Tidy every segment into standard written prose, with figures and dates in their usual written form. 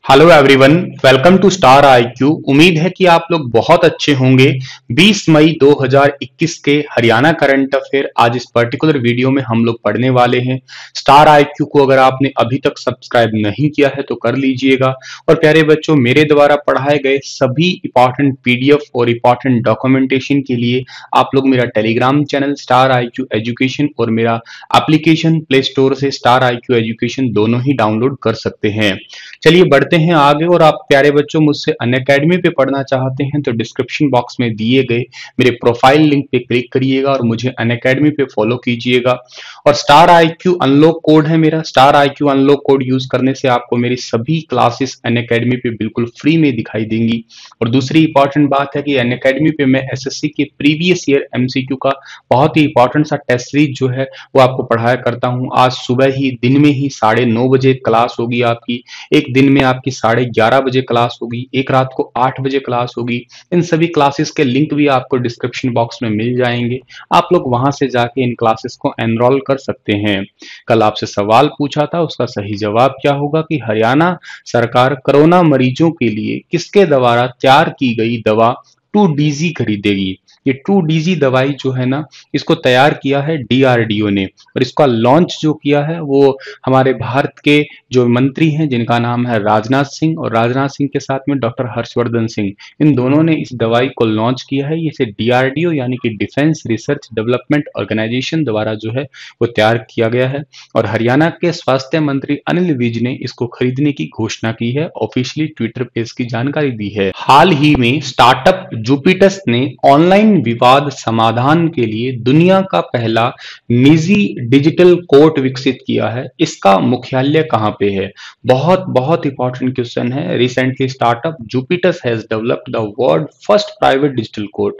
Hello everyone, welcome to star IQ. उम्मीद है कि आप लोग बहुत अच्छे होंगे। 20 मई 2021 के हरियाणा करंट अफेयर आज इस पर्टिकुलर वीडियो में हम लोग पढ़ने वाले हैं। स्टार आईक्यू को अगर आपने अभी तक सब्सक्राइब नहीं किया है तो कर लीजिएगा। और प्यारे बच्चों, मेरे द्वारा पढ़ाए गए सभी इंपॉर्टेंट पीडीएफ और इंपॉर्टेंट डॉक्यूमेंटेशन के लिए आप लोग मेरा Telegram channel star IQ education और मेरा एप्लीकेशन प्ले स्टोर से स्टार आईक्यू एजुकेशन दोनों ही डाउनलोड कर सकते हैं। चलिए बढ़ते हैं आगे। और आप प्यारे बच्चों मुझसे अनअकैडमी पे पढ़ना चाहते हैं तो डिस्क्रिप्शन बॉक्स में दिए गए मेरे प्रोफाइल लिंक पे क्लिक करिएगा और मुझे अनअकैडमी पे फॉलो कीजिएगा। और स्टार आईक्यू अनलॉक कोड है मेरा। Star IQ unlock code use करने से आपको मेरी सभी क्लासेस अनअकैडमी पे बिल्कुल फ्री में दिखाई देंगी। और दूसरी इंपॉर्टेंट बात है कि अनअकैडमी पे मैं एसएससी के प्रीवियस ईयर एमसीक्यू का बहुत ही इंपॉर्टेंट सा टेस्ट सीरीज जो है वो आपको पढ़ाया करता हूँ। आज सुबह ही दिन में ही 9:30 बजे क्लास होगी आपकी। एक दिन में आपकी 11:30 बजे क्लास होगी, एक रात को 8 बजे क्लास होगी। इन सभी क्लासेस के लिंक भी आपको डिस्क्रिप्शन बॉक्स में मिल जाएंगे। आप लोग वहां से जाके इन क्लासेस को एनरोल कर सकते हैं। कल आपसे सवाल पूछा था, उसका सही जवाब क्या होगा कि हरियाणा सरकार कोरोना मरीजों के लिए किसके द्वारा तैयार की गई दवा 2DG खरीदेगी। ये 2DG दवाई जो है ना, इसको तैयार किया है डीआरडीओ ने। और इसका लॉन्च जो किया है वो हमारे भारत के जो मंत्री हैं जिनका नाम है राजनाथ सिंह, और राजनाथ सिंह के साथ में डॉक्टर हर्षवर्धन सिंह, इन दोनों ने इस दवाई को लॉन्च किया है। इसे डीआरडीओ यानी कि डिफेंस रिसर्च डेवलपमेंट ऑर्गेनाइजेशन द्वारा जो है वो तैयार किया गया है। और हरियाणा के स्वास्थ्य मंत्री अनिल विज ने इसको खरीदने की घोषणा की है, ऑफिशियली ट्विटर पे इसकी जानकारी दी है। हाल ही में स्टार्टअप जुपिटस ने ऑनलाइन विवाद समाधान के लिए दुनिया का पहला निजी डिजिटल कोर्ट विकसित किया है। इसका मुख्यालय कहां पे है? बहुत बहुत इंपॉर्टेंट क्वेश्चन है। Recently startup Jupitice has developed the world first private digital court.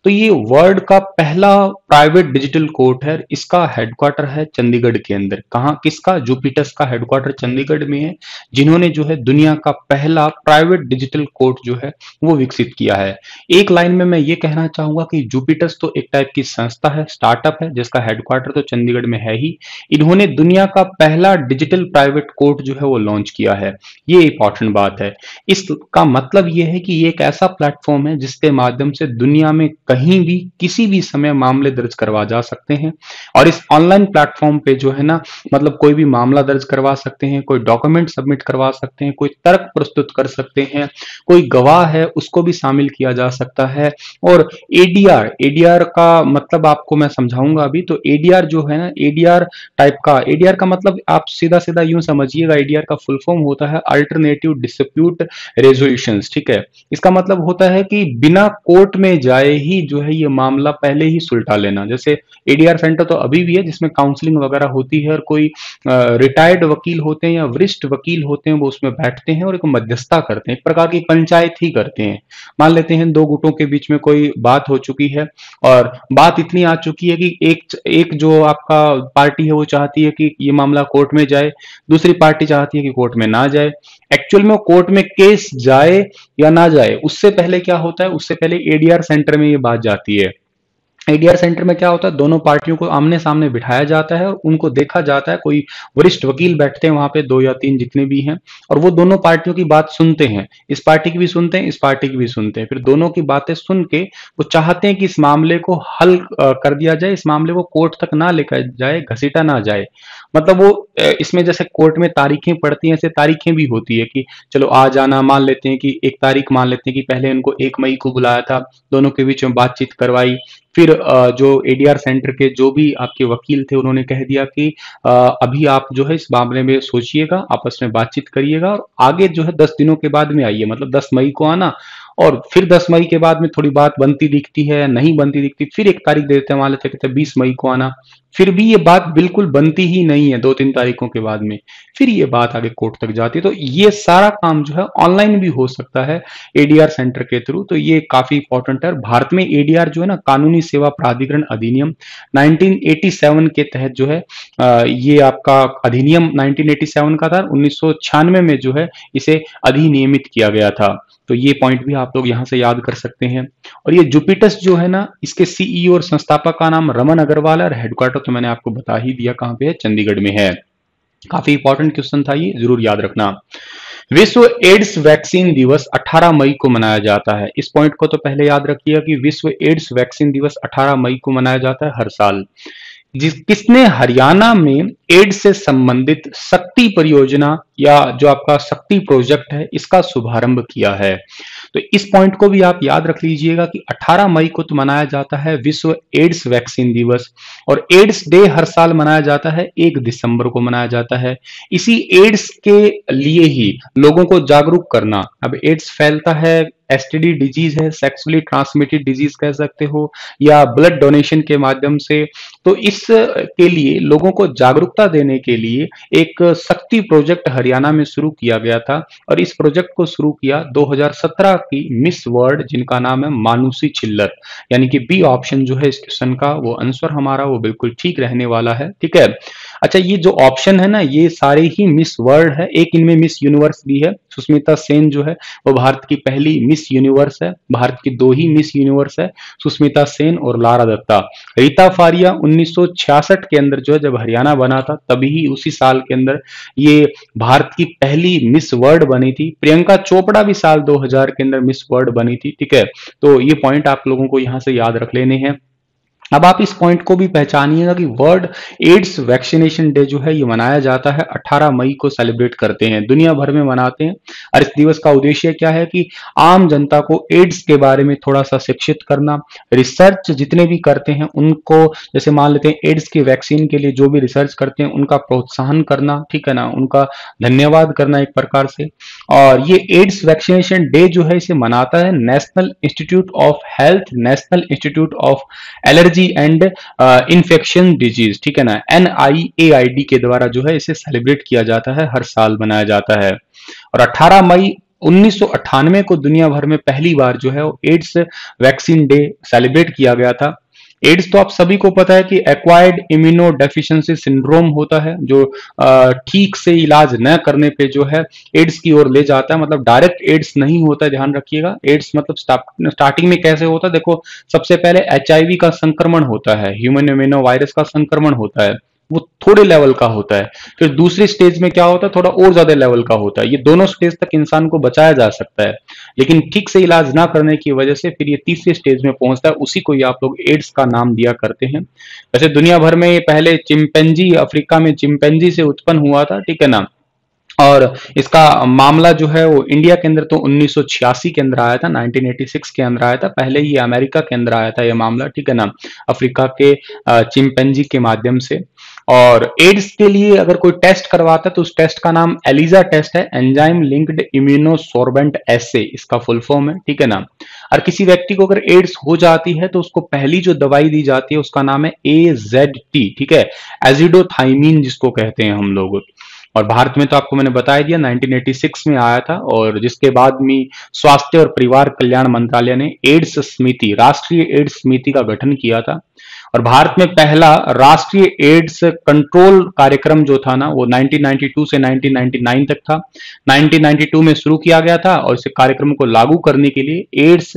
तो ये वर्ल्ड का पहला प्राइवेट डिजिटल कोर्ट है। इसका हेडक्वार्टर है चंडीगढ़ के अंदर। कहाँ, किसका? जुपिटस का हेडक्वार्टर चंडीगढ़ में है, जिन्होंने जो है दुनिया का पहला प्राइवेट डिजिटल कोर्ट जो है वो विकसित किया है। एक लाइन में मैं ये कहना चाहूंगा कि जुपिटस तो एक टाइप की संस्था है, स्टार्टअप है, जिसका हेडक्वार्टर तो चंडीगढ़ में है ही। इन्होंने दुनिया का पहला डिजिटल प्राइवेट कोर्ट जो है वो लॉन्च किया है। ये इंपॉर्टेंट बात है। इसका मतलब ये है कि ये एक ऐसा प्लेटफॉर्म है जिसके माध्यम से दुनिया में कहीं भी किसी भी समय मामले दर्ज करवा जा सकते हैं। और इस ऑनलाइन प्लेटफॉर्म पे जो है ना, मतलब कोई भी मामला दर्ज करवा सकते हैं, कोई डॉक्यूमेंट सबमिट करवा सकते हैं, कोई तर्क प्रस्तुत कर सकते हैं, कोई गवाह है उसको भी शामिल किया जा सकता है। और एडीआर का मतलब आपको मैं समझाऊंगा अभी। तो एडीआर जो है ना, एडीआर का मतलब आप सीधा सीधा यूं समझिएगा, एडीआर का फुल फॉर्म होता है अल्टरनेटिव डिस्प्यूट रेजोल्यूशंस। ठीक है, इसका मतलब होता है कि बिना कोर्ट में जाए ही जो है ये मामला पहले ही सुलटा लेना। जैसे एडीआर सेंटर तो अभी भी है जिसमें काउंसलिंग वगैरह होती है, और कोई रिटायर्ड वकील होते हैं या वरिष्ठ वकील होते हैं वो उसमें बैठते हैं और एक मध्यस्थता करते हैं, एक प्रकार की पंचायत ही करते हैं। मान लेते हैं दो गुटों के बीच में कोई बात हो चुकी है और बात इतनी आ चुकी है कि एक जो आपका पार्टी है वो चाहती है कि ये मामला कोर्ट में जाए, दूसरी पार्टी चाहती है कि कोर्ट में ना जाए। एक्चुअल में कोर्ट में केस जाए या ना जाए, उससे पहले क्या होता है, उससे पहले एडीआर सेंटर में ये बात जाती है। एडीआर सेंटर में क्या होता है, दोनों पार्टियों को आमने सामने बिठाया जाता है और उनको देखा जाता है। कोई वरिष्ठ वकील बैठते हैं वहां पे, 2 या 3 जितने भी हैं, और वो दोनों पार्टियों की बात सुनते हैं। इस पार्टी की भी सुनते हैं, इस पार्टी की भी सुनते हैं। फिर दोनों की बातें सुन के वो चाहते हैं कि इस मामले को हल कर दिया जाए, इस मामले को कोर्ट तक ना लेकर जाए, घसीटा ना जाए। मतलब वो इसमें जैसे कोर्ट में तारीखें पड़ती हैं, ऐसे तारीखें भी होती है कि चलो आ जाना। मान लेते हैं कि एक तारीख मान लेते हैं कि पहले उनको 1 मई को बुलाया था, दोनों के बीच में बातचीत करवाई। फिर जो एडीआर सेंटर के जो भी आपके वकील थे उन्होंने कह दिया कि अभी आप जो है इस मामले में सोचिएगा, आपस में बातचीत करिएगा और आगे जो है 10 दिनों के बाद में आइए, मतलब 10 मई को आना। और फिर 10 मई के बाद में थोड़ी बात बनती दिखती है, नहीं बनती दिखती, फिर एक तारीख दे देते हैं, मान लेते कहते हैं 20 मई को आना। फिर भी ये बात बिल्कुल बनती ही नहीं है 2-3 तारीखों के बाद में, फिर ये बात आगे कोर्ट तक जाती है। तो ये सारा काम जो है ऑनलाइन भी हो सकता है एडीआर सेंटर के थ्रू। तो ये काफी इंपॉर्टेंट है। भारत में एडीआर जो है ना, कानूनी सेवा प्राधिकरण अधिनियम 1987 के तहत जो है ये आपका अधिनियम 1987 का था, 1996 में जो है इसे अधिनियमित किया गया था। तो ये पॉइंट भी आप लोग यहां से याद कर सकते हैं। और ये जुपिटस जो है ना, इसके सीईओ और संस्थापक का नाम रमन अग्रवाल है, और हेडक्वार्टर तो मैंने आपको बता ही दिया कहां पे है, चंडीगढ़ में है। काफी इंपॉर्टेंट क्वेश्चन था ये, जरूर याद रखना। विश्व एड्स वैक्सीन दिवस 18 मई को मनाया जाता है। इस पॉइंट को तो पहले याद रखिएगा कि विश्व एड्स वैक्सीन दिवस 18 मई को मनाया जाता है हर साल। किसने हरियाणा में एड्स से संबंधित शक्ति परियोजना या जो आपका शक्ति प्रोजेक्ट है इसका शुभारंभ किया है? तो इस पॉइंट को भी आप याद रख लीजिएगा कि 18 मई को तो मनाया जाता है विश्व एड्स वैक्सीन दिवस, और एड्स डे हर साल मनाया जाता है 1 दिसंबर को मनाया जाता है। इसी एड्स के लिए ही लोगों को जागरूक करना, अब एड्स फैलता है, एसटीडी डिजीज है, सेक्सुअली ट्रांसमिटेड डिजीज कह सकते हो, या ब्लड डोनेशन के माध्यम से। तो इस के लिए लोगों को जागरूकता देने के लिए एक शक्ति प्रोजेक्ट हरियाणा में शुरू किया गया था, और इस प्रोजेक्ट को शुरू किया 2017 की मिस वर्ल्ड जिनका नाम है मानुषी छिल्लर, यानी कि बी ऑप्शन जो है इस क्वेश्चन का वो आंसर हमारा वो बिल्कुल ठीक रहने वाला है। ठीक है, अच्छा ये जो ऑप्शन है ना ये सारे ही मिस वर्ल्ड है, एक इनमें मिस यूनिवर्स भी है। सुष्मिता सेन जो है वो भारत की पहली मिस यूनिवर्स है, भारत की 2 ही मिस यूनिवर्स है, सुष्मिता सेन और लारा दत्ता। रीता फारिया 1966 के अंदर जो है जब हरियाणा बना था तभी ही उसी साल के अंदर ये भारत की पहली मिस वर्ल्ड बनी थी। प्रियंका चोपड़ा भी साल 2000 के अंदर मिस वर्ल्ड बनी थी। ठीक है, तो ये पॉइंट आप लोगों को यहां से याद रख लेने हैं। अब आप इस पॉइंट को भी पहचानिएगा कि वर्ल्ड एड्स वैक्सीनेशन डे जो है ये मनाया जाता है 18 मई को सेलिब्रेट करते हैं, दुनिया भर में मनाते हैं। और इस दिवस का उद्देश्य क्या है कि आम जनता को एड्स के बारे में थोड़ा सा शिक्षित करना, रिसर्च जितने भी करते हैं उनको, जैसे मान लेते हैं एड्स की वैक्सीन के लिए जो भी रिसर्च करते हैं उनका प्रोत्साहन करना, ठीक है ना, उनका धन्यवाद करना एक प्रकार से। और ये एड्स वैक्सीनेशन डे जो है इसे मनाता है national institute of health, national institute of allergy and infection disease, ठीक है ना, NIAID के द्वारा जो है इसे सेलिब्रेट किया जाता है, हर साल मनाया जाता है। और 18 मई 1998 को दुनिया भर में पहली बार जो है वो एड्स वैक्सीन डे सेलिब्रेट किया गया था। एड्स तो आप सभी को पता है कि एक्वायर्ड इम्यूनो डेफिशिएंसी सिंड्रोम होता है, जो ठीक से इलाज न करने पे जो है एड्स की ओर ले जाता है। मतलब डायरेक्ट एड्स नहीं होता है, ध्यान रखिएगा। एड्स मतलब स्टार्टिंग में कैसे होता है, देखो सबसे पहले HIV का संक्रमण होता है, ह्यूमन इम्यूनो वायरस का संक्रमण होता है, वो थोड़े लेवल का होता है। फिर दूसरी स्टेज में क्या होता है, थोड़ा और ज्यादा लेवल का होता है। ये दोनों स्टेज तक इंसान को बचाया जा सकता है, लेकिन ठीक से इलाज ना करने की वजह से फिर ये तीसरे स्टेज में पहुंचता है, उसी को ही आप लोग एड्स का नाम दिया करते हैं। वैसे दुनिया भर में ये पहले चिंपैंजी, अफ्रीका में चिंपैंजी से उत्पन्न हुआ था, ठीक है ना। और इसका मामला जो है वो इंडिया के अंदर तो 1986 के अंदर आया था, 1986 के अंदर आया था। पहले ये अमेरिका के अंदर आया था ये मामला, ठीक है ना, अफ्रीका के चिंपैंजी के माध्यम से। और एड्स के लिए अगर कोई टेस्ट करवाता है तो उस टेस्ट का नाम एलिजा टेस्ट है, एंजाइम लिंक्ड इम्यूनोसोर्बेंट एसे इसका फुल फॉर्म है, ठीक है ना। और किसी व्यक्ति को अगर एड्स हो जाती है तो उसको पहली जो दवाई दी जाती है उसका नाम है AZT, ठीक है, एजिडोथाइमीन जिसको कहते हैं हम लोग। और भारत में तो आपको मैंने बता दिया 1986 में आया था, और जिसके बाद में स्वास्थ्य और परिवार कल्याण मंत्रालय ने एड्स समिति, राष्ट्रीय एड्स समिति का गठन किया था। और भारत में पहला राष्ट्रीय एड्स कंट्रोल कार्यक्रम जो था ना वो 1992 से 1999 तक था। 1992 में शुरू किया गया था, और इस कार्यक्रम को लागू करने के लिए एड्स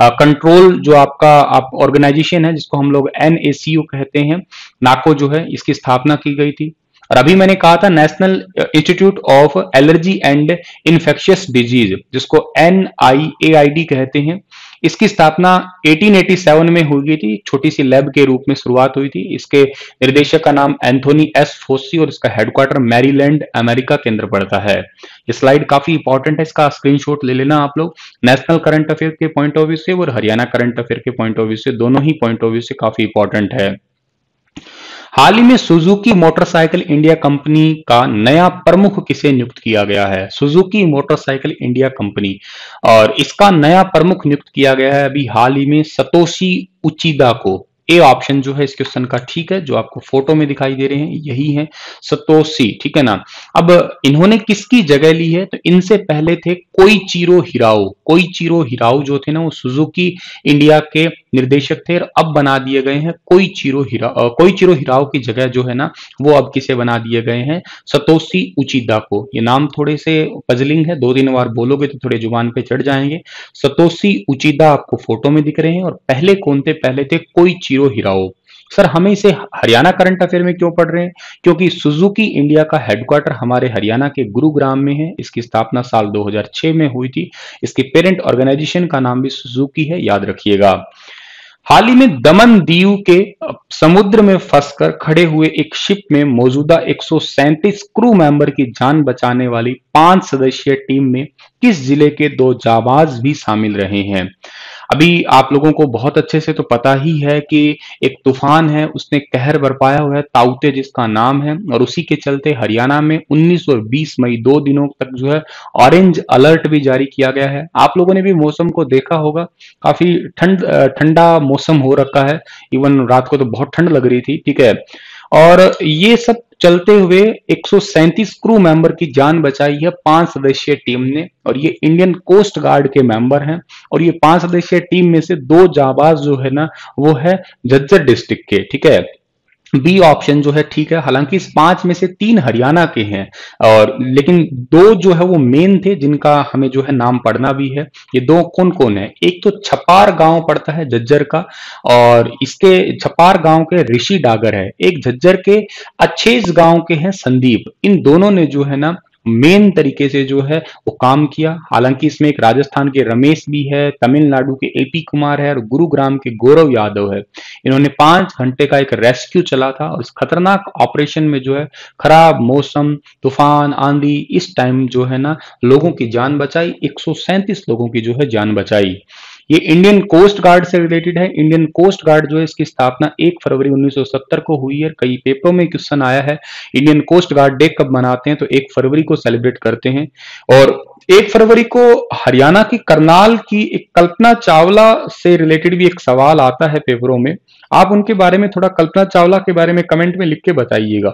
कंट्रोल जो आपका ऑर्गेनाइजेशन है जिसको हम लोग NACO कहते हैं, नाको जो है, इसकी स्थापना की गई थी। और अभी मैंने कहा था national institute of allergy and infectious disease जिसको NIAID कहते हैं, इसकी स्थापना 1887 में हुई थी, छोटी सी लैब के रूप में शुरुआत हुई थी। इसके निर्देशक का नाम एंथोनी S फोसी, और इसका हेडक्वार्टर मैरीलैंड अमेरिका के अंदर पड़ता है। ये स्लाइड काफी इंपॉर्टेंट है, इसका स्क्रीनशॉट ले लेना आप लोग। नेशनल करंट अफेयर के पॉइंट ऑफ व्यू से और हरियाणा करंट अफेयर के पॉइंट ऑफ व्यू से, दोनों ही पॉइंट ऑफ व्यू से काफी इंपॉर्टेंट है। हाल ही में सुजुकी मोटरसाइकिल इंडिया कंपनी का नया प्रमुख किसे नियुक्त किया गया है? सुजुकी मोटरसाइकिल इंडिया कंपनी, और इसका नया प्रमुख नियुक्त किया गया है अभी हाल ही में सतोशी उचिदा को। ए ऑप्शन जो है इस क्वेश्चन का ठीक है, जो आपको फोटो में दिखाई दे रहे हैं यही है सतोशी, ठीक है ना। अब इन्होंने किसकी जगह ली है, तो इनसे पहले थे कोइचिरो हिराओ। कोइचिरो हिराओ जो थे ना वो सुजुकी इंडिया के निर्देशक थे, और अब बना दिए गए हैं कोइचिरो हिराओ की जगह जो है ना वो अब किसे बना दिए गए हैं, सतोशी उचिदा को। ये नाम थोड़े से पजलिंग है, 2-3 बार बोलोगे तो थोड़े जुबान पे चढ़ जाएंगे। सतोशी उचिदा आपको फोटो में दिख रहे हैं, और पहले कौन थे, पहले थे कोइचिरो हिराओ। सर हमें इसे हरियाणा करंट अफेयर में क्यों पढ़ रहे हैं? क्योंकि सुजुकी इंडिया का हेडक्वार्टर हमारे हरियाणा के गुरुग्राम में है। इसकी स्थापना साल 2006 में हुई थी। इसके पेरेंट ऑर्गेनाइजेशन का नाम भी सुजुकी है, याद रखिएगा। हाल ही में दमन दीव के समुद्र में फंसकर खड़े हुए एक शिप में मौजूदा 137 क्रू मेंबर की जान बचाने वाली 5 सदस्यीय टीम में किस जिले के 2 जाबाज भी शामिल रहे हैं? अभी आप लोगों को बहुत अच्छे से तो पता ही है कि एक तूफान है, उसने कहर बरपाया हुआ है, ताउते जिसका नाम है, और उसी के चलते हरियाणा में 19 और 20 मई 2 दिनों तक जो है ऑरेंज अलर्ट भी जारी किया गया है। आप लोगों ने भी मौसम को देखा होगा, काफी ठंडा मौसम हो रखा है। इवन रात को तो बहुत ठंड लग रही थी, ठीक है। और ये सब चलते हुए 137 क्रू मेंबर की जान बचाई है 5 सदस्यीय टीम ने, और ये इंडियन कोस्ट गार्ड के मेंबर हैं। और ये 5 सदस्यीय टीम में से 2 जाबाज जो है ना, वो है झज्जर डिस्ट्रिक्ट के, ठीक है। बी ऑप्शन जो है ठीक है। हालांकि इस 5 में से 3 हरियाणा के हैं, और लेकिन 2 जो है वो मेन थे जिनका हमें जो है नाम पढ़ना भी है। ये 2 कौन कौन है? एक तो छपार गांव पड़ता है झज्जर का, और इसके छपार गांव के ऋषि डागर है। एक झज्जर के अच्छेस गांव के हैं संदीप। इन दोनों ने जो है ना मेन तरीके से जो है वो काम किया। हालांकि इसमें एक राजस्थान के रमेश भी है, तमिलनाडु के एपी कुमार है, और गुरुग्राम के गौरव यादव है। इन्होंने 5 घंटे का एक रेस्क्यू चला था, और इस खतरनाक ऑपरेशन में जो है खराब मौसम, तूफान, आंधी, इस टाइम जो है ना लोगों की जान बचाई, 137 लोगों की जो है जान बचाई। ये इंडियन कोस्ट गार्ड से रिलेटेड है। इंडियन कोस्ट गार्ड जो है इसकी स्थापना 1 फरवरी 1970 को हुई है। कई पेपरों में क्वेश्चन आया है इंडियन कोस्ट गार्ड डे कब मनाते हैं, तो 1 फरवरी को सेलिब्रेट करते हैं। और 1 फरवरी को हरियाणा की करनाल की एक कल्पना चावला से रिलेटेड भी एक सवाल आता है पेपरों में। आप उनके बारे में थोड़ा, कल्पना चावला के बारे में कमेंट में लिख के बताइएगा,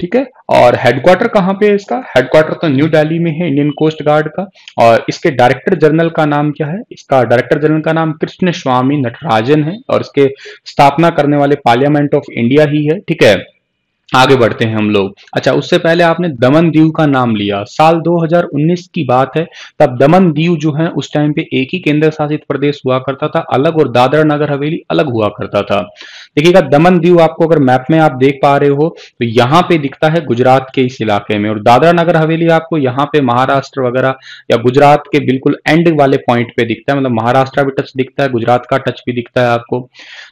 ठीक है। और हेडक्वार्टर कहाँ पे है इसका? हेडक्वार्टर तो न्यू दिल्ली में है इंडियन कोस्ट गार्ड का। और इसके डायरेक्टर जनरल का नाम क्या है? इसका डायरेक्टर जनरल का नाम कृष्ण स्वामी नटराजन है, और इसके स्थापना करने वाले पार्लियामेंट ऑफ इंडिया ही है, ठीक है। आगे बढ़ते हैं हम लोग। अच्छा, उससे पहले आपने दमन दीव का नाम लिया। साल 2019 की बात है, तब दमन दीव जो है उस टाइम पे एक ही केंद्र शासित प्रदेश हुआ करता था अलग, और दादरा नगर हवेली अलग हुआ करता था। देखिएगा, दमन दीव आपको अगर मैप में आप देख पा रहे हो तो यहाँ पे दिखता है गुजरात के इस इलाके में, और दादरा नगर हवेली आपको यहाँ पे महाराष्ट्र वगैरह या गुजरात के बिल्कुल एंड वाले पॉइंट पे दिखता है। मतलब महाराष्ट्र भी टच दिखता है, गुजरात का टच भी दिखता है आपको।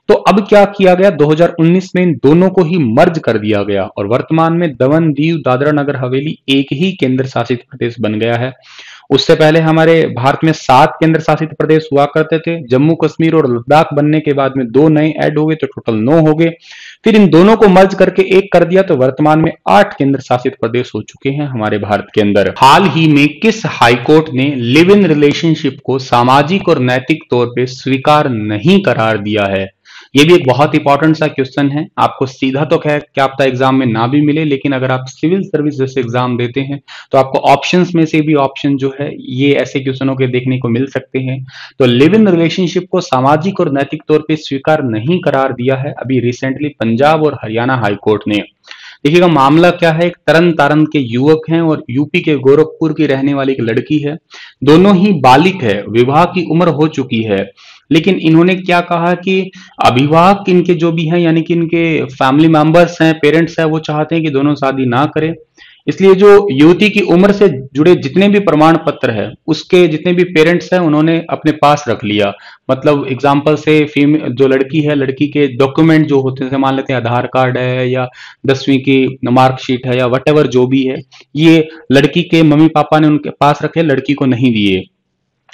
तो अब क्या किया गया, 2019 में इन दोनों को ही मर्ज कर दिया गया, और वर्तमान में दमन दीव दादरा नगर हवेली एक ही केंद्र शासित प्रदेश बन गया है। उससे पहले हमारे भारत में 7 केंद्र शासित प्रदेश हुआ करते थे। जम्मू कश्मीर और लद्दाख बनने के बाद में 2 नए ऐड हो गए, तो टोटल 9 हो गए। फिर इन दोनों को मर्ज करके एक कर दिया, तो वर्तमान में 8 केंद्र शासित प्रदेश हो चुके हैं हमारे भारत के अंदर। हाल ही में किस हाईकोर्ट ने लिव इन रिलेशनशिप को सामाजिक और नैतिक तौर पर स्वीकार नहीं करार दिया है? ये भी एक बहुत इंपॉर्टेंट सा क्वेश्चन है। आपको सीधा तो खैर क्या पता एग्जाम में ना भी मिले, लेकिन अगर आप सिविल सर्विस जैसे एग्जाम देते हैं तो आपको ऑप्शंस में से भी ऑप्शन जो है ये ऐसे क्वेश्चनों के देखने को मिल सकते हैं। तो लिव इन रिलेशनशिप को सामाजिक और नैतिक तौर पे स्वीकार नहीं करार दिया है अभी रिसेंटली पंजाब और हरियाणा हाईकोर्ट ने। देखिएगा, मामला क्या है, एक तरन तारण के युवक हैं और यूपी के गोरखपुर की रहने वाली एक लड़की है। दोनों ही बालिग है, विवाह की उम्र हो चुकी है, लेकिन इन्होंने क्या कहा कि अभिभावक इनके जो भी हैं, यानी कि इनके फैमिली मेंबर्स हैं, पेरेंट्स हैं, वो चाहते हैं कि दोनों शादी ना करें। इसलिए जो युवती की उम्र से जुड़े जितने भी प्रमाण पत्र है, उसके जितने भी पेरेंट्स हैं उन्होंने अपने पास रख लिया। मतलब एग्जाम्पल से फीमेल जो लड़की है, लड़की के डॉक्यूमेंट जो होते हैं, मान लेते हैं आधार कार्ड है या 10वीं की मार्कशीट है या वट जो भी है, ये लड़की के मम्मी पापा ने उनके पास रखे, लड़की को नहीं दिए।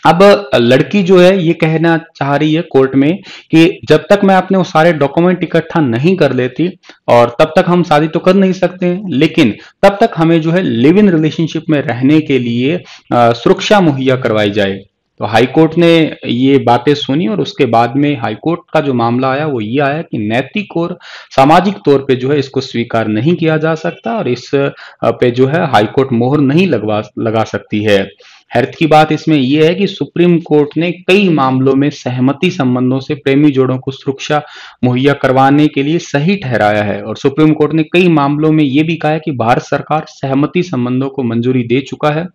अब लड़की जो है ये कहना चाह रही है कोर्ट में कि जब तक मैं अपने वो सारे डॉक्यूमेंट इकट्ठा नहीं कर लेती और तब तक हम शादी तो कर नहीं सकते हैं, लेकिन तब तक हमें जो है लिव इन रिलेशनशिप में रहने के लिए सुरक्षा मुहैया करवाई जाए। तो हाईकोर्ट ने ये बातें सुनी और उसके बाद में हाईकोर्ट का जो मामला आया वो ये आया कि नैतिक और सामाजिक तौर पे जो है इसको स्वीकार नहीं किया जा सकता, और इस पे जो है हाईकोर्ट मोहर नहीं लगा सकती है। हैरत की बात इसमें यह है कि सुप्रीम कोर्ट ने कई मामलों में सहमति संबंधों से प्रेमी जोड़ों को सुरक्षा मुहैया करवाने के लिए सही ठहराया है, और सुप्रीम कोर्ट ने कई मामलों में यह भी कहा है कि भारत सरकार सहमति संबंधों को मंजूरी दे चुका है।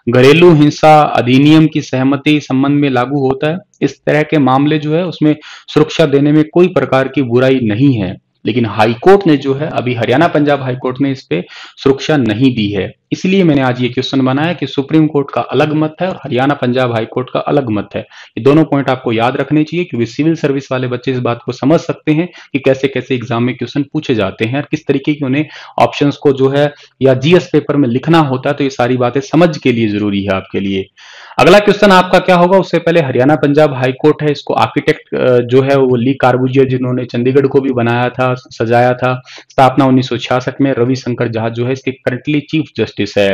घरेलू हिंसा अधिनियम की सहमति संबंध में लागू होता है। इस तरह के मामले जो है उसमें सुरक्षा देने में कोई प्रकार की बुराई नहीं है। लेकिन हाईकोर्ट ने जो है अभी हरियाणा पंजाब हाईकोर्ट ने इस पे सुरक्षा नहीं दी है। इसलिए मैंने आज ये क्वेश्चन बनाया कि सुप्रीम कोर्ट का अलग मत है और हरियाणा पंजाब हाईकोर्ट का अलग मत है। ये दोनों पॉइंट आपको याद रखने चाहिए, क्योंकि सिविल सर्विस वाले बच्चे इस बात को समझ सकते हैं कि कैसे कैसे एग्जाम में क्वेश्चन पूछे जाते हैं और किस तरीके की उन्हें ऑप्शंस को जो है या जीएस पेपर में लिखना होता है। तो ये सारी बातें समझ के लिए जरूरी है आपके लिए। अगला क्वेश्चन आपका क्या होगा, उससे पहले हरियाणा पंजाब हाईकोर्ट है, इसको आर्किटेक्ट जो है वो ली कार्बूजियर, जिन्होंने चंडीगढ़ को भी बनाया था, सजाया था। स्थापना 1966 में। रविशंकर झा जो है इसके करंटली चीफ जस्टिस है।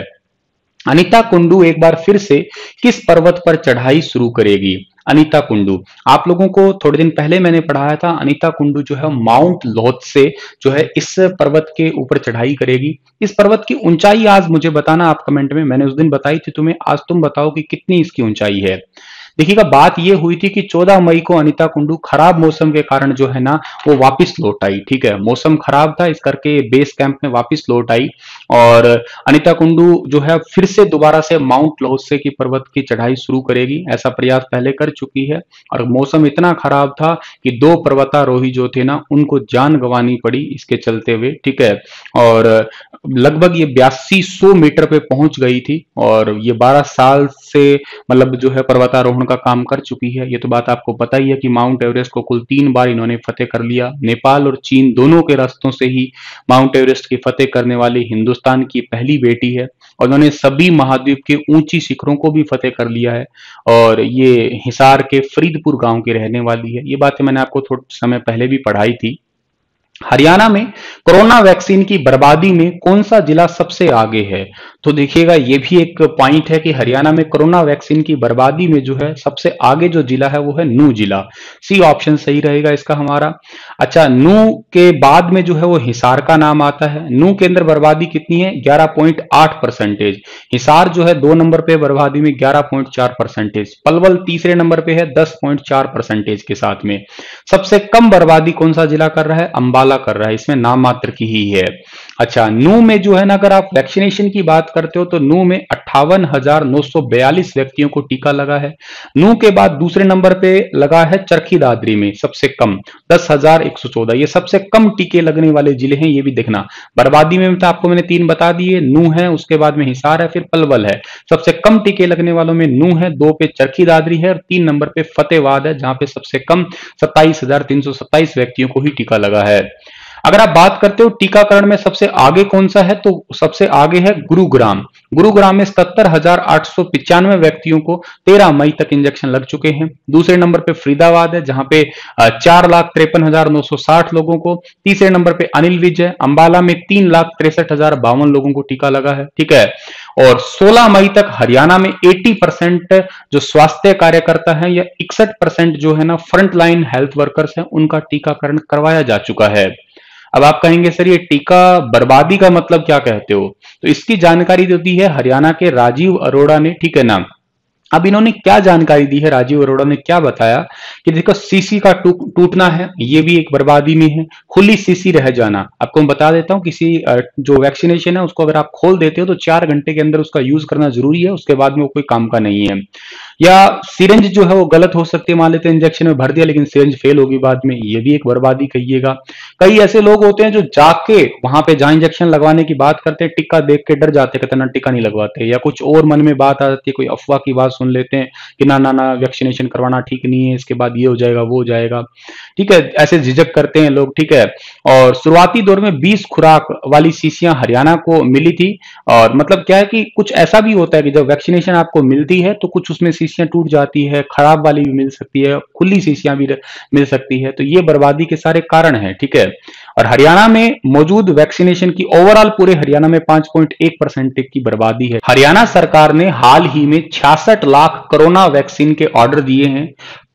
अनीता कुंडू एक बार फिर से किस पर्वत पर चढ़ाई शुरू करेगी? अनीता कुंडू, आप लोगों को थोड़े दिन पहले मैंने पढ़ाया था, अनीता कुंडू जो है माउंट लोत्से जो है इस पर्वत के ऊपर चढ़ाई करेगी। इस पर्वत की ऊंचाई आज मुझे बताना आप कमेंट में, मैंने उस दिन बताई थी तुम्हें, आज तुम बताओ कि कितनी इसकी ऊंचाई है। देखिएगा, बात यह हुई थी कि 14 मई को अनीता कुंडू खराब मौसम के कारण जो है ना वो वापस लौट आई। ठीक है, मौसम खराब था इस करके बेस कैंप में वापस लौट आई और अनीता कुंडू जो है फिर से दोबारा से माउंट लोत्से की पर्वत की चढ़ाई शुरू करेगी। ऐसा प्रयास पहले कर चुकी है और मौसम इतना खराब था कि 2 पर्वतारोही जो थे ना उनको जान गंवानी पड़ी इसके चलते हुए। ठीक है, और लगभग ये 8200 मीटर पे पहुंच गई थी और ये 12 साल से मतलब जो है पर्वतारोहण का काम कर चुकी है। ये तो बात आपको पता ही है कि माउंट एवरेस्ट को कुल 3 बार इन्होंने फतेह कर लिया। नेपाल और चीन दोनों के रास्तों से ही माउंट एवरेस्ट की फतेह करने वाली हिंदुस्तान की पहली बेटी है और उन्होंने सभी महाद्वीप के ऊंची शिखरों को भी फतेह कर लिया है और ये हिसार के फरीदपुर गांव की रहने वाली है। ये बातें मैंने आपको थोड़ा समय पहले भी पढ़ाई थी। हरियाणा में कोरोना वैक्सीन की बर्बादी में कौन सा जिला सबसे आगे है? तो देखिएगा, ये भी एक पॉइंट है कि हरियाणा में कोरोना वैक्सीन की बर्बादी में जो है सबसे आगे जो जिला है वो है नूह जिला। सी ऑप्शन सही रहेगा इसका हमारा। अच्छा, नूह के बाद में जो है वो हिसार का नाम आता है। नूह के अंदर बर्बादी कितनी है? 11.8%। हिसार जो है 2 नंबर पे बर्बादी में 11.4%। पलवल तीसरे नंबर पे है 10.4% के साथ में। सबसे कम बर्बादी कौन सा जिला कर रहा है? अंबाला कर रहा है, इसमें नाम मात्र की ही है। अच्छा, नूह में जो है ना अगर आप वैक्सीनेशन की बात करते हो तो नूह में 58,942 व्यक्तियों को टीका लगा है। नूह के बाद दूसरे नंबर पे लगा है चरखी दादरी में सबसे कम 10,114। ये सबसे कम टीके लगने वाले जिले हैं, ये भी देखना। बर्बादी में तो आपको मैंने 3 बता दिए, नूह है, उसके बाद में हिसार है, फिर पलवल है। सबसे कम टीके लगने वालों में नूह है, 2 पे चरखी दादरी है और 3 नंबर पे फतेहवाद है, जहां पे सबसे कम 27,327 व्यक्तियों को ही टीका लगा है। अगर आप बात करते हो टीकाकरण में सबसे आगे कौन सा है, तो सबसे आगे है गुरुग्राम। गुरुग्राम में 77,895 व्यक्तियों को 13 मई तक इंजेक्शन लग चुके हैं। दूसरे नंबर पे फरीदाबाद है, जहां पे 4,53,960 लोगों को। तीसरे नंबर पे अनिल विज है। अंबाला में 3,63,052 लोगों को टीका लगा है। ठीक है, और 16 मई तक हरियाणा में 80% जो स्वास्थ्य कार्यकर्ता हैं या 61% जो है ना फ्रंट लाइन हेल्थ वर्कर्स हैं, उनका टीकाकरण करवाया जा चुका है। अब आप कहेंगे सर ये टीका बर्बादी का मतलब क्या कहते हो? तो इसकी जानकारी जो दी है हरियाणा के राजीव अरोड़ा ने। ठीक है ना, अब इन्होंने क्या जानकारी दी है, राजीव अरोड़ा ने क्या बताया कि देखो सीसी का टूटना है, ये भी एक बर्बादी में है। खुली सीसी रह जाना, आपको मैं बता देता हूं, किसी जो वैक्सीनेशन है उसको अगर आप खोल देते हो तो 4 घंटे के अंदर उसका यूज करना जरूरी है, उसके बाद में वो कोई काम का नहीं है। या सिरिंज जो है वो गलत हो सकती है, मान लेते हैं इंजेक्शन में भर दिया लेकिन सिरिंज फेल होगी बाद में, ये भी एक बर्बादी कहिएगा। कई ऐसे लोग होते हैं जो जाके वहां पे जहां इंजेक्शन लगवाने की बात करते हैं टिक्का देख के डर जाते, कहते ना टिक्का नहीं लगवाते, या कुछ और मन में बात आ जाती है, कोई अफवाह की बात सुन लेते हैं कि ना ना ना वैक्सीनेशन करवाना ठीक नहीं है, इसके बाद ये हो जाएगा वो हो जाएगा। ठीक है, ऐसे झिझक करते हैं लोग। ठीक है, और शुरुआती दौर में 20 खुराक वाली शीशियां हरियाणा को मिली थी। और मतलब क्या है कि कुछ ऐसा भी होता है कि जब वैक्सीनेशन आपको मिलती है तो कुछ उसमें शीशियां टूट जाती है, खराब वाली भी मिल सकती है, खुली शीशियां भी मिल सकती है, तो ये बर्बादी के सारे कारण हैं। ठीक है, और हरियाणा में मौजूद वैक्सीनेशन की ओवरऑल पूरे हरियाणा में 5.1% की बर्बादी है। हरियाणा सरकार ने हाल ही में 66 लाख कोरोना वैक्सीन के ऑर्डर दिए हैं।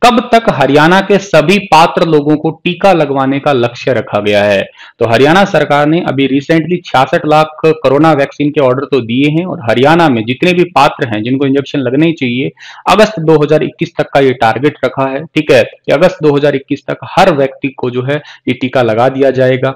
कब तक हरियाणा के सभी पात्र लोगों को टीका लगवाने का लक्ष्य रखा गया है? तो हरियाणा सरकार ने अभी रिसेंटली 66 लाख कोरोना वैक्सीन के ऑर्डर तो दिए हैं और हरियाणा में जितने भी पात्र हैं जिनको इंजेक्शन लगने ही चाहिए, अगस्त 2021 तक का ये टारगेट रखा है। ठीक है, कि अगस्त 2021 तक हर व्यक्ति को जो है ये टीका लगा दिया जाएगा।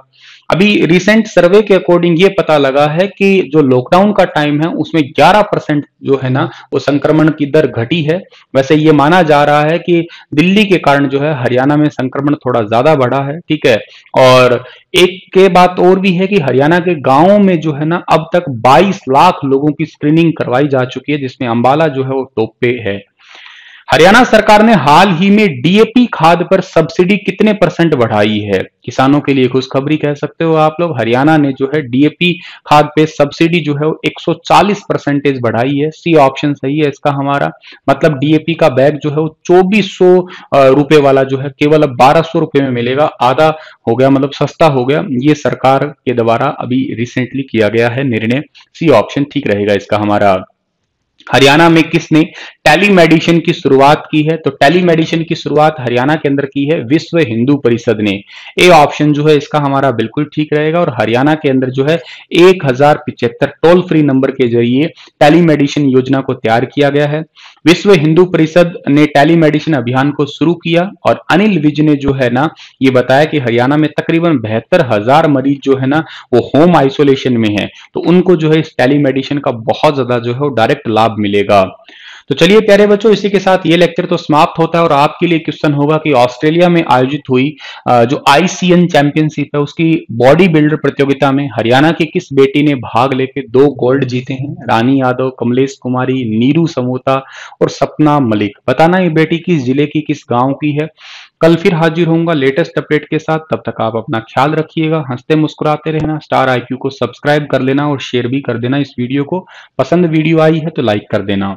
अभी रिसेंट सर्वे के अकॉर्डिंग ये पता लगा है कि जो लॉकडाउन का टाइम है उसमें 11% जो है ना वो संक्रमण की दर घटी है। वैसे ये माना जा रहा है कि दिल्ली के कारण जो है हरियाणा में संक्रमण थोड़ा ज्यादा बढ़ा है, ठीक है। और एक के बात और भी है कि हरियाणा के गांवों में जो है ना अब तक 22 लाख लोगों की स्क्रीनिंग करवाई जा चुकी है, जिसमें अंबाला जो है वो टॉप पे है। हरियाणा सरकार ने हाल ही में डीएपी खाद पर सब्सिडी कितने परसेंट बढ़ाई है? किसानों के लिए खुशखबरी कह सकते हो आप लोग। हरियाणा ने जो है डीएपी खाद पे सब्सिडी जो है वो 140% बढ़ाई है। सी ऑप्शन सही है इसका हमारा। मतलब डीएपी का बैग जो है वो 2400 रुपए वाला जो है केवल अब 1200 रुपए में मिलेगा। आधा हो गया, मतलब सस्ता हो गया। ये सरकार के द्वारा अभी रिसेंटली किया गया है निर्णय। सी ऑप्शन ठीक रहेगा इसका हमारा। हरियाणा में किसने टेलीमेडिसिन की शुरुआत की है? तो टेलीमेडिसिन की शुरुआत हरियाणा के अंदर की है विश्व हिंदू परिषद ने। ए ऑप्शन जो है इसका हमारा बिल्कुल ठीक रहेगा। और हरियाणा के अंदर जो है 1075 टोल फ्री नंबर के जरिए टेलीमेडिसिन योजना को तैयार किया गया है। विश्व हिंदू परिषद ने टेलीमेडिसिन अभियान को शुरू किया और अनिल विज ने जो है ना ये बताया कि हरियाणा में तकरीबन 72,000 मरीज जो है ना वो होम आइसोलेशन में है, तो उनको जो है इस टेलीमेडिसिन का बहुत ज्यादा जो है वो डायरेक्ट लाभ मिलेगा। तो चलिए प्यारे बच्चों, इसी के साथ ये लेक्चर तो समाप्त होता है और आपके लिए क्वेश्चन होगा कि ऑस्ट्रेलिया में आयोजित हुई जो आईसीएन चैंपियनशिप है उसकी बॉडी बिल्डर प्रतियोगिता में हरियाणा की किस बेटी ने भाग लेकर 2 गोल्ड जीते हैं? रानी यादव, कमलेश कुमारी, नीरू समोता और सपना मलिक। बताना ये बेटी किस जिले की, किस गांव की है। कल फिर हाजिर होऊंगा लेटेस्ट अपडेट के साथ। तब तक आप अपना ख्याल रखिएगा, हंसते मुस्कुराते रहना। स्टार आईक्यू को सब्सक्राइब कर लेना और शेयर भी कर देना इस वीडियो को। पसंद वीडियो आई है तो लाइक कर देना।